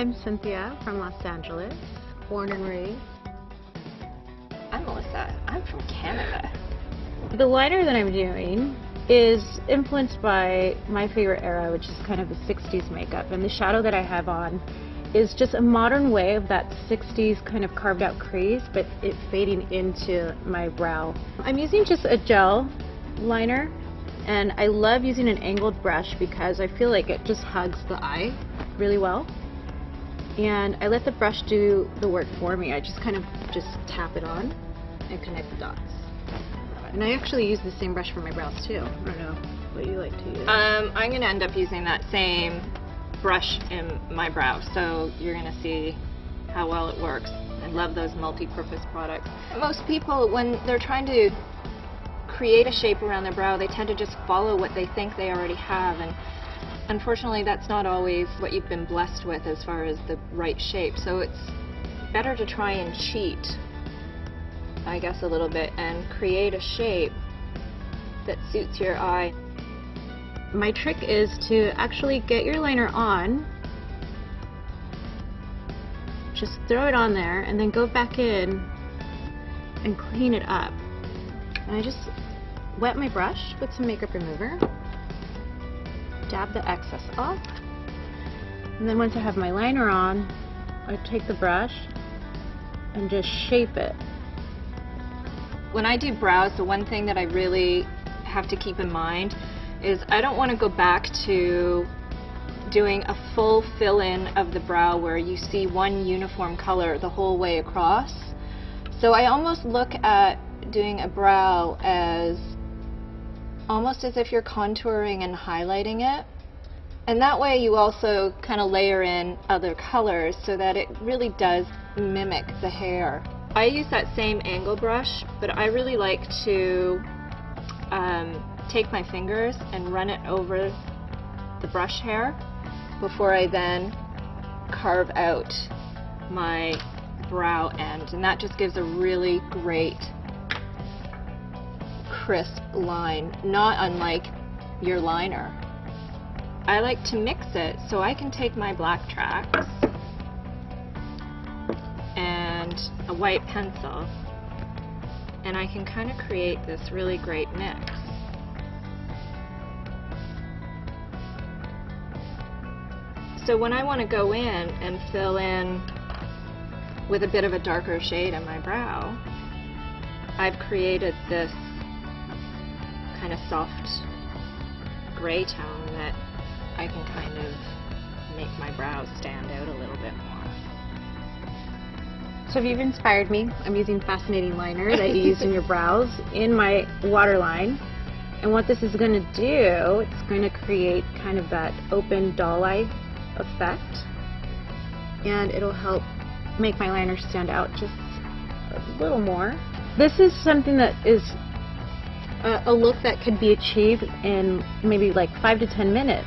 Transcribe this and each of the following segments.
I'm Cynthia from Los Angeles, born and raised. I'm Melissa. I'm from Canada. The liner that I'm doing is influenced by my favorite era, which is kind of the 60s makeup, and the shadow that I have on is just a modern way of that 60s kind of carved out crease, but it fading into my brow. I'm using just a gel liner, and I love using an angled brush because I feel like it just hugs the eye really well. And I let the brush do the work for me. I just kind of just tap it on and connect the dots. And I actually use the same brush for my brows too. I don't know what you like to use. I'm going to end up using that same brush in my brow, so you're going to see how well it works. I love those multi-purpose products. Most people, when they're trying to create a shape around their brow, they tend to just follow what they think they already have, and unfortunately that's not always what you've been blessed with as far as the right shape. So it's better to try and cheat, I guess, a little bit and create a shape that suits your eye. My trick is to actually get your liner on, just throw it on there, and then go back in and clean it up. And I just wet my brush with some makeup remover, dab the excess off, and then once I have my liner on, I take the brush and just shape it. When I do brows, the one thing that I really have to keep in mind is I don't want to go back to doing a full fill-in of the brow where you see one uniform color the whole way across. So I almost look at doing a brow as almost as if you're contouring and highlighting it. And that way you also kind of layer in other colors so that it really does mimic the hair. I use that same angle brush, but I really like to take my fingers and run it over the brush hair before I then carve out my brow end, and that just gives a really great crisp line, not unlike your liner. I like to mix it so I can take my black tracks and a white pencil, and I can kind of create this really great mix. So when I want to go in and fill in with a bit of a darker shade in my brow, I've created this kind of soft gray tone that I can kind of make my brows stand out a little bit more. So you've inspired me. I'm using Fascinating Liner that you used in your brows in my waterline. And what this is going to do, it's going to create kind of that open doll eye effect. And it'll help make my liner stand out just a little more. This is something that is a look that could be achieved in maybe like 5 to 10 minutes.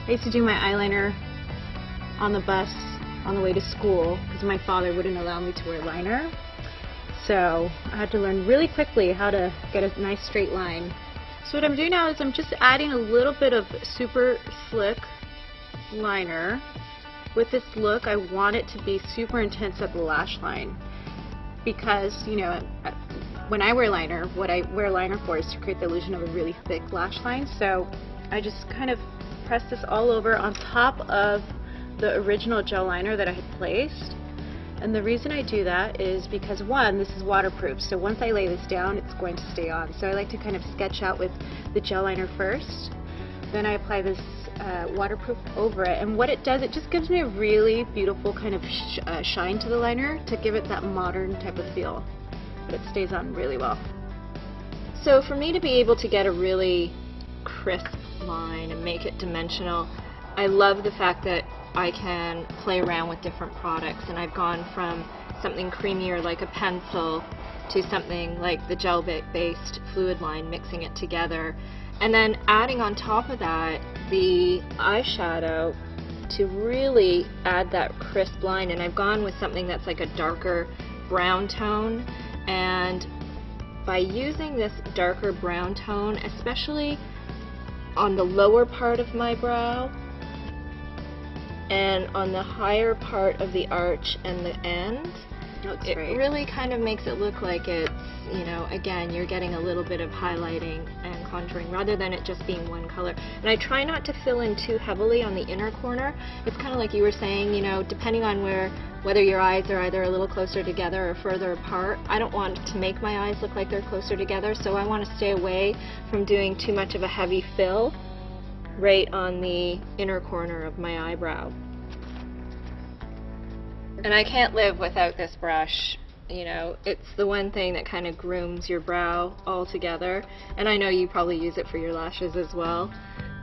I used to do my eyeliner on the bus on the way to school because my father wouldn't allow me to wear liner. So I had to learn really quickly how to get a nice straight line. So what I'm doing now is I'm just adding a little bit of super slick liner. With this look, I want it to be super intense at the lash line because, you know, when I wear liner, what I wear liner for is to create the illusion of a really thick lash line. So I just kind of press this all over on top of the original gel liner that I had placed. And the reason I do that is because, one, this is waterproof, so once I lay this down, it's going to stay on. So I like to kind of sketch out with the gel liner first, then I apply this waterproof over it, and what it does, it just gives me a really beautiful kind of shine to the liner to give it that modern type of feel, but it stays on really well. So for me to be able to get a really crisp line and make it dimensional, I love the fact that I can play around with different products, and I've gone from something creamier like a pencil to something like the gel-based fluid line, mixing it together, and then adding on top of that the eyeshadow to really add that crisp line. And I've gone with something that's like a darker brown tone, and by using this darker brown tone, especially on the lower part of my brow, and on the higher part of the arch and the end, it really kind of makes it look like it's, you know, again, you're getting a little bit of highlighting and contouring rather than it just being one color. And I try not to fill in too heavily on the inner corner. It's kind of like you were saying, you know, depending on whether your eyes are either a little closer together or further apart. I don't want to make my eyes look like they're closer together, so I want to stay away from doing too much of a heavy fill right on the inner corner of my eyebrow. And I can't live without this brush. You know, it's the one thing that kind of grooms your brow all together. And I know you probably use it for your lashes as well,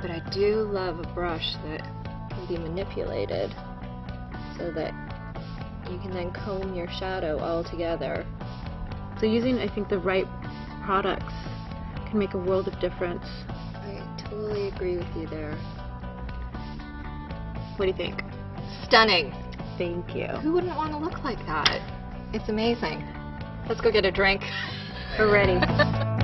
but I do love a brush that can be manipulated so that you can then comb your shadow all together. So using, I think, the right products can make a world of difference. I totally agree with you there. What do you think? Stunning. Thank you. Who wouldn't want to look like that? It's amazing. Let's go get a drink. We're ready.